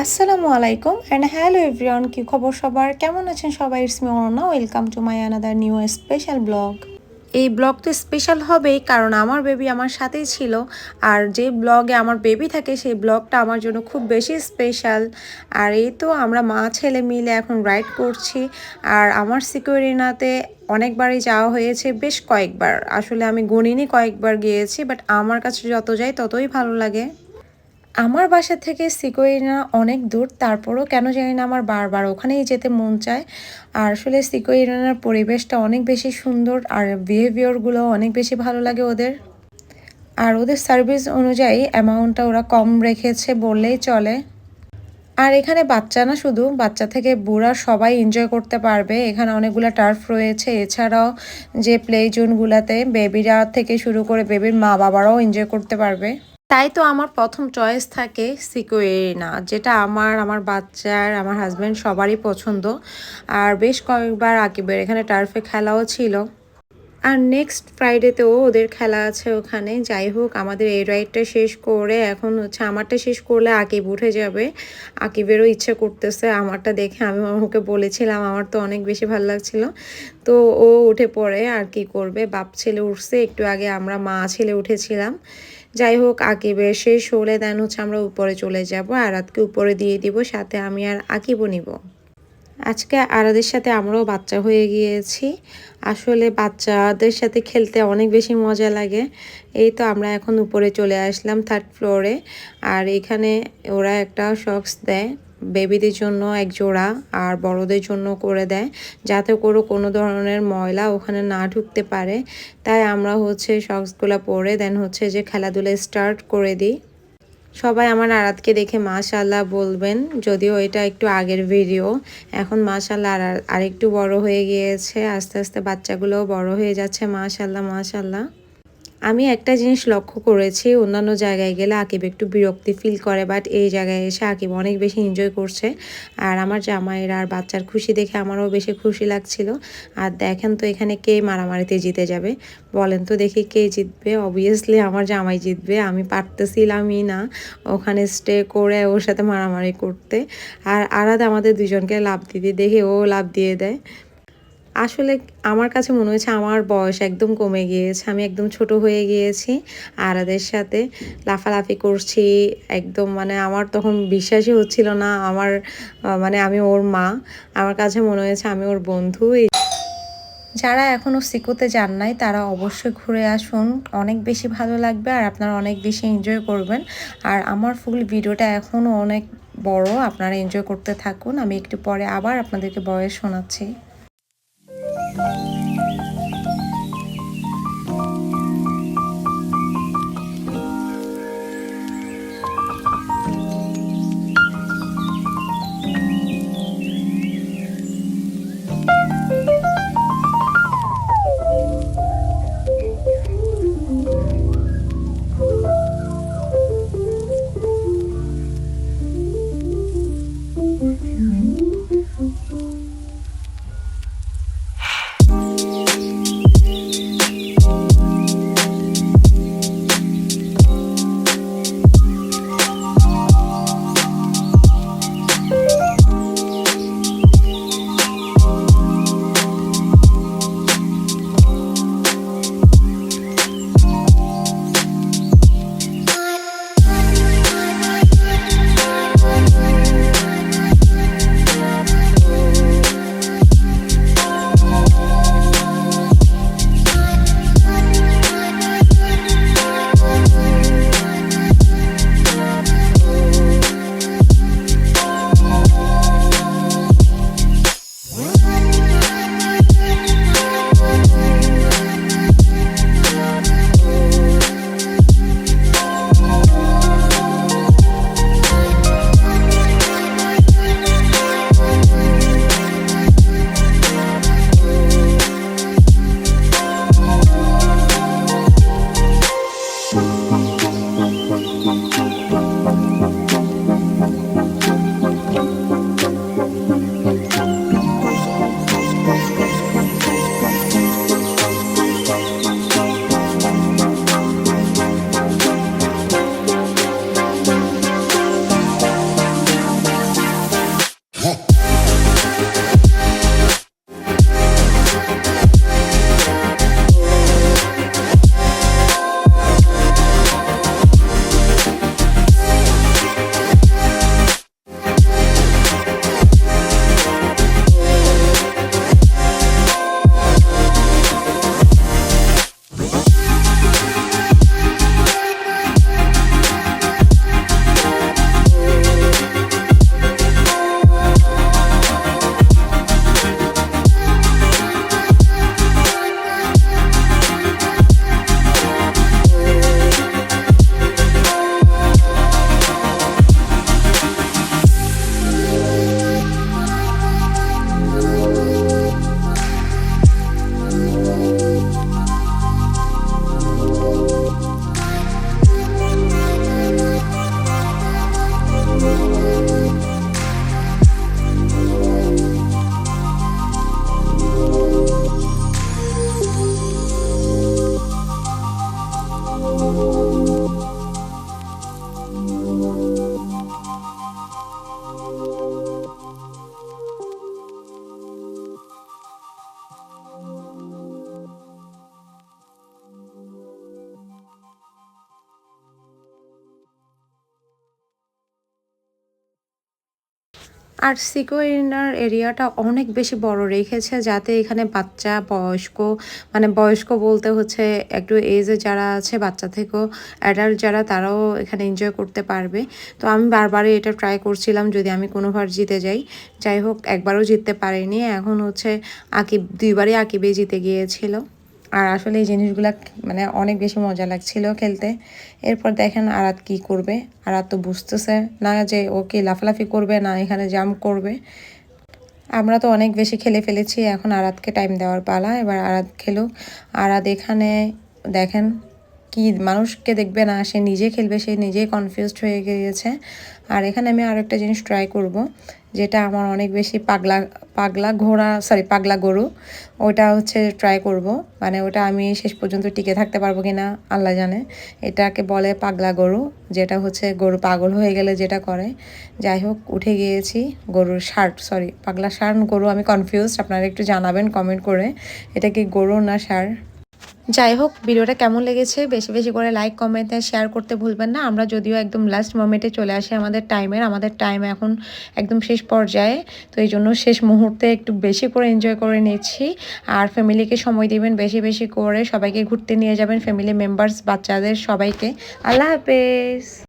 আসসালামু আলাইকুম and hello everyone, কি খবর সবার, কেমন আছেন সবাই? It's me Ananya, welcome to my another new special blog. এই ব্লগটা স্পেশাল হবেই কারণ আমার বেবি আমার সাথেই ছিল। আর যে ব্লগে আমার বেবি থাকে সেই ব্লগটা আমার জন্য খুব বেশি স্পেশাল। আর এই তো আমরা মা ছেলে মিলে এখন রাইড করছি। আর আমার সিকিউরিনাতে অনেকবারই যাওয়া হয়েছে, বেশ কয়েকবার, আসলে আমি গণিনি কয়েকবার গিয়েছি, বাট আমার কাছে যত যাই ততই ভালো লাগে। আমার বাসা থেকে সিকোয়েনা অনেক দূর, তারপরও কেন জানি না আমার বারবার ওখানেই যেতে মন চায়। আর আসলে সিকোয়েনার পরিবেশটা অনেক বেশি সুন্দর, আর বিহেভিয়ারগুলো অনেক বেশি ভালো লাগে ওদের। আর ওদের সার্ভিস অনুযায়ী অ্যামাউন্টটা ওরা কম রেখেছে বললেই চলে। আর এখানে বাচ্চা না, শুধু বাচ্চা থেকে বুড়া সবাই এনজয় করতে পারবে। এখানে অনেকগুলো টার্ফ রয়েছে, এছাড়াও যে প্লে জোনগুলোতে বেবিরা থেকে শুরু করে বেবির মা বাবারাও এনজয় করতে পারবে। তাই তো আমার প্রথম চয়েস থাকে সিকোয়েনা, যেটা আমার বাচ্চার, আমার হাজব্যান্ড সবারই পছন্দ। আর বেশ কয়েকবার আকিবের এখানে টার্ফে খেলাও ছিল। আর নেক্সট ফ্রাইডেতেও ওদের খেলা আছে ওখানে। যাই হোক, আমাদের এই রাইডটা শেষ করে এখন হচ্ছে আমারটা শেষ করলে আকিব উঠে যাবে। আকিবেরও ইচ্ছে করতেছে, আমারটা দেখে আমি ওকে বলেছিলাম আমার তো অনেক বেশি ভালো লাগছিল। তো ও উঠে পড়ে, আর কি করবে, বাপ ছেলে উঠছে, একটু আগে আমরা মা ছেলে উঠেছিলাম। যাই হোক, আকিবের শেষ হলে দেন হচ্ছে আমরা উপরে চলে যাব, আর রাতকে উপরে দিয়ে দিব, সাথে আমি আর আকিবও নিব। আজকে আরাদের সাথে আমরাও বাচ্চা হয়ে গিয়েছি। আসলে বাচ্চাদের সাথে খেলতে অনেক বেশি মজা লাগে। এই তো আমরা এখন উপরে চলে আসলাম, 3rd ফ্লোরে। আর এখানে ওরা একটা সক্স দেয়, বেবিদের জন্য এক জোড়া আর বড়দের জন্য করে দেয়, যাতে করে কোনো ধরনের ময়লা ওখানে না ঢুকতে পারে। তাই আমরা হচ্ছে সক্সগুলো পরে দেন হচ্ছে যে খেলাধুলা স্টার্ট করে দিই। সবাই আমার আরাতকে দেখে মাশাআল্লাহ বলবেন, যদিও এটা একটু আগের ভিডিও। এখন মাশাআল্লাহ আরেকটু বড় হয়ে গিয়েছে, আস্তে আস্তে বাচ্চাগুলোও বড় হয়ে যাচ্ছে, মাশাআল্লাহ মাশাআল্লাহ। আমি একটা জিনিস লক্ষ্য করেছি, অন্যান্য জায়গায় গেলে আকিব একটু বিরক্তি ফিল করে, বাট এই জায়গায় এসে আকিব অনেক বেশি এনজয় করছে। আর আমার জামাইয়ের আর বাচ্চার খুশি দেখে আমারও বেশি খুশি লাগছিল। আর দেখেন তো এখানে কে মারামারিতে জিতে যাবে, বলেন তো দেখি কে জিতবে? অবভিয়াসলি আমার জামাই জিতবে, আমি পারতেছিলামই না ওখানে স্টে করে ওর সাথে মারামারি করতে। আর আরাদ আমাদের দুজনকে লাফ দিতে দেখে ও লাফ দিয়ে দেয়। আসলে আমার কাছে মনে হয়েছে আমার বয়স একদম কমে গিয়েছে, আমি একদম ছোট হয়ে গিয়েছি। আরাদের সাথে লাফালাফি করছি একদম, মানে আমার তখন বিশ্বাসই হচ্ছিল না আমার মানে আমি ওর মা। আমার কাছে মনে হয়েছে আমি ওর বন্ধু। যারা এখনও সিকোতে যান নাই তারা অবশ্যই ঘুরে আসুন, অনেক বেশি ভালো লাগবে আর আপনারা অনেক বেশি এনজয় করবেন। আর আমার ফুল ভিডিওটা এখনও অনেক বড়, আপনারা এনজয় করতে থাকুন, আমি একটু পরে আবার আপনাদেরকে বয়স শোনাচ্ছি। আর সিকোয়েনার এরিয়াটা অনেক বেশি বড় রেখেছে, যাতে এখানে বাচ্চা বয়স্ক, মানে বয়স্ক বলতে হচ্ছে একটু এজে যারা আছে বাচ্চা থেকেও অ্যাডাল্ট যারা, তারাও এখানে এনজয় করতে পারবে। তো আমি বারবারই এটা ট্রাই করছিলাম যদি আমি কোনোবার জিতে যাই। যাই হোক, একবারও জিততে পারিনি। এখন হচ্ছে আকিব, দুইবারই আকিবে জিতে গিয়েছিল। আর আসলে এই জিনিসগুলা মানে অনেক বেশি মজা লাগছিল খেলতে। এরপর দেখেন আরাত কি করবে। আরাত তো বুঝতেছে না যে ও কি লাফালাফি করবে না এখানে জাম্প করবে। আমরা তো অনেক বেশি খেলে ফেলেছি, এখন আরাতকে টাইম দেওয়ার পালা। এবার আরাত খেলুক। আরাত এখানে দেখেন কি মানুষকে দেখবে না, সে নিজে খেলবে, সে নিজেই কনফিউজড হয়ে গিয়েছে। আর এখানে আমি আরেকটা জিনিস ট্রাই করব, যেটা আমার অনেক বেশি পাগলা ঘোড়া, সরি পাগলা গরু, ওটা হচ্ছে ট্রাই করব। মানে ওটা আমি শেষ পর্যন্ত টিকে থাকতে পারবো কিনা আল্লাহ জানে। এটাকে বলে পাগলা গরু, যেটা হচ্ছে গরু পাগল হয়ে গেলে যেটা করে। যাই হোক, উঠে গিয়েছি। গরুর ষাঁড়, সরি পাগলা ষাঁড় গরু, আমি কনফিউজড। আপনারা একটু জানাবেন কমেন্ট করে এটা কি গরু না ষাঁড়। যাই হোক, ভিডিওটা কেমন লেগেছে বেশি বেশি করে লাইক কমেন্ট শেয়ার করতে ভুলবেন না। আমরা যদিও একদম লাস্ট মোমেন্টে চলে আসি আমাদের টাইম এখন একদম শেষ পর্যায়ে, তো এই জন্য শেষ মুহূর্তে একটু বেশি করে এনজয় করে নিচ্ছি। আর ফ্যামিলিকে সময় দিবেন বেশি বেশি করে, সবাইকে ঘুরতে নিয়ে যাবেন, ফ্যামিলি মেম্বার্স বাচ্চাদের সবাইকে। আল্লাহ হাফেজ।